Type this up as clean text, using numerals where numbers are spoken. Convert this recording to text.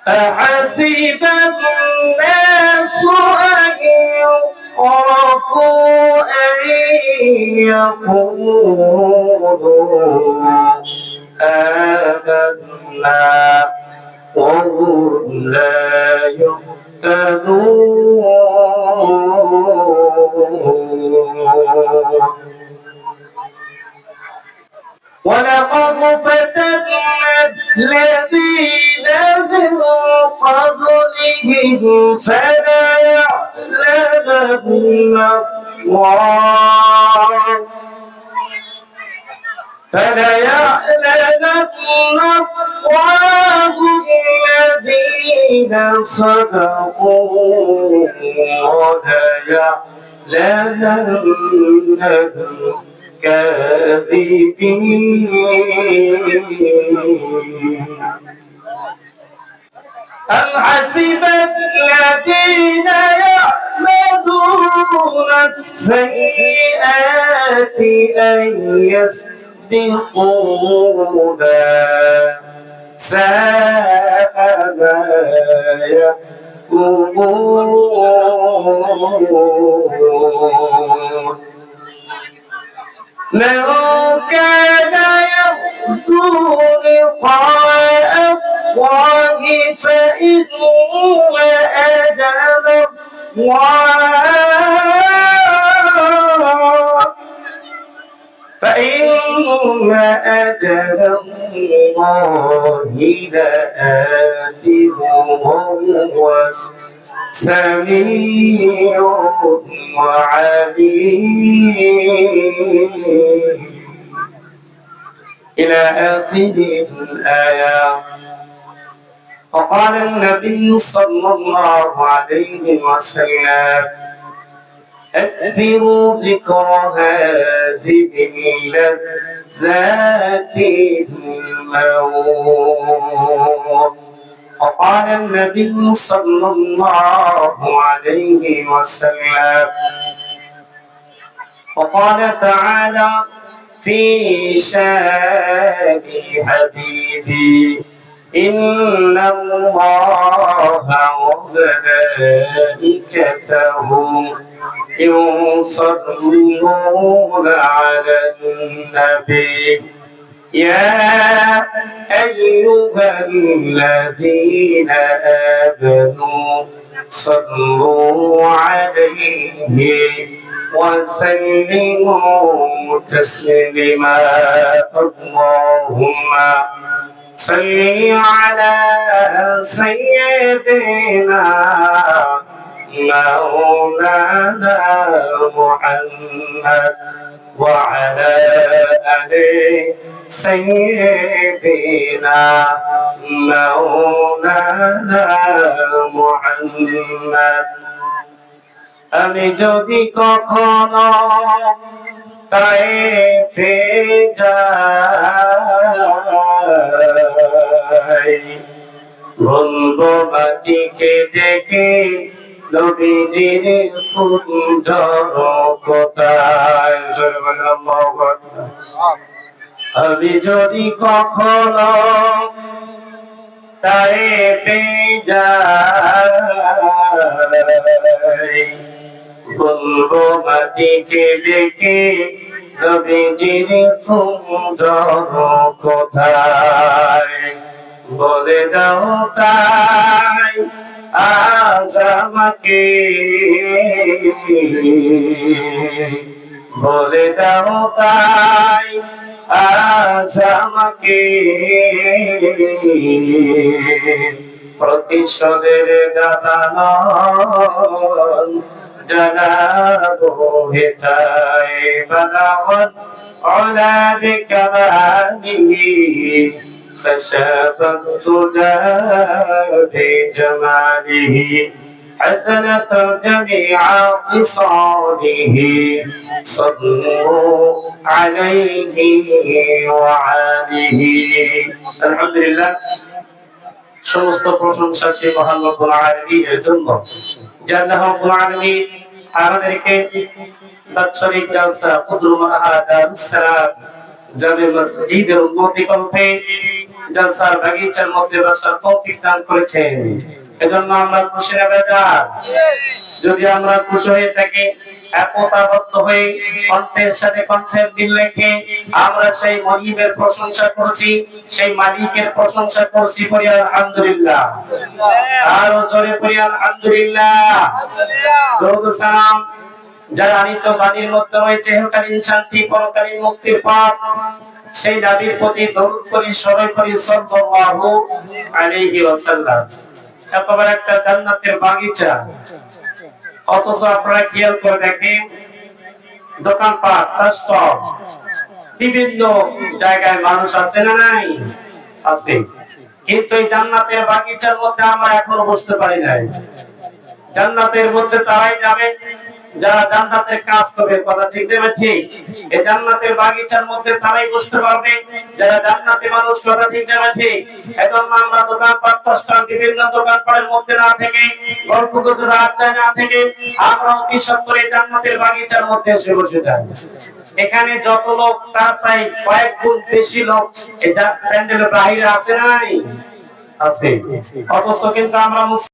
أحسب الناس أن يتركوا أن يقولوا آمنا وهم لا يفتنون ولقد فتنا الذين من قبلهم فليعلمن الله الذين صدقوا وليعلمن الكاذبين أم حسب الذين يعملون السيئات أن يسبقونا ساء ما يحكمون لو كان يرجو لقاء الله فإن أجل الله لآتيه وهو سميع وعليم إلى آخر الآية. وقال النبي صلى الله عليه وسلم أكثروا ذكر هذه اللذات الموت. وقال النبي صلى الله عليه وسلم وقال تعالى في شان حبيبي إن الله وملائكته يصلون على النبي يا أيها الذين آمنوا صلوا عليه وسلموا تسليما. اللهم صل على سيدنا مولانا محمد وعلى آل سيدنا مولانا محمد। আমি যদি কখনো তায়েফে যাই বলবো মাটিকে দেখে নবীজির কুঞ্জ কোথায়। আমি যদি কখনো তায়েফে যাই বলবো মাটিকে দেখে নবীজির কুঞ্জ কোথায়। বলে দাও তাই আজ আমাকে, বলে দাও তাই আজ আমাকে প্রতিশোধের দালান জানাবো হেথায় বালাওয়াত আলা বিকামালিহি خشاف الدجى بجماله حسنة جميع خصاله صلوا عليه وعاله। الحمد لله সমস্ত প্রশংসা সেই মহান রব্বুল আলামিনের জন্য, যে আল্লাহ রব্বুল আলামিন আমাদেরকে বাৎসরিক জালসা ফজলুল মাহাদার সালাত জামে মসজিদের উন্নতি করতে জলসার বাগিচার মধ্যে বসার তৌফিক দান করেছেন। এজন্য আমরা খুশি না বেজার? যদি আমরা খুশি হয়ে থাকি, একতাবদ্ধ হয়ে কণ্ঠের সাথে কণ্ঠের মিল রেখে আমরা সেই মহিমের প্রশংসা করছি, সেই মালিকের প্রশংসা করছি, পড়ি আলহামদুলিল্লাহ। আরো জোরে পড়ি আলহামদুলিল্লাহ। দরুদ সালাম যারা আনিত বাণীর মধ্যে রয়েছে ইহকালীন শান্তি পরকালীন মুক্তির পথ, সেই নবীর প্রতি দরুদ করি, সবাই করি সাল্লাল্লাহু আলাইহি ওয়াসাল্লাম। একেবারে একটা জান্নাতের বাগিচা, অথচ আপনারা খেয়াল করে দেখেন দোকানপাট, স্টল, বিভিন্ন জায়গায় মানুষ আছে না নাই? আছে। কিন্তু এই জান্নাতের বাগিচার মধ্যে আমরা এখনো বুঝতে পারি নাই। জান্নাতের মধ্যে তারাই যাবে যারা জান্নাতের কাজ করবে, কথা ঠিক দেবে ঠিক। এই জান্নাতের বাগিচার মধ্যে তারাই বুঝতে পারবে যারা জান্নাতি মানুষ, কথা ঠিক যাবে ঠিক। এখন আমরা দোকানপাট, স্টল, বিভিন্ন দোকানপাটের মধ্যে না থেকে, গল্পগুজব আড্ডায় না থেকে আমরা অতি সত্বরে জান্নাতের বাগিচার মধ্যে এসে বসে যাই। এখানে যত লোক তার চাই কয়েক গুণ বেশি লোক এই প্যান্ডেলের বাইরে আছে নাই? আছে। অথচ কিন্তু আমরা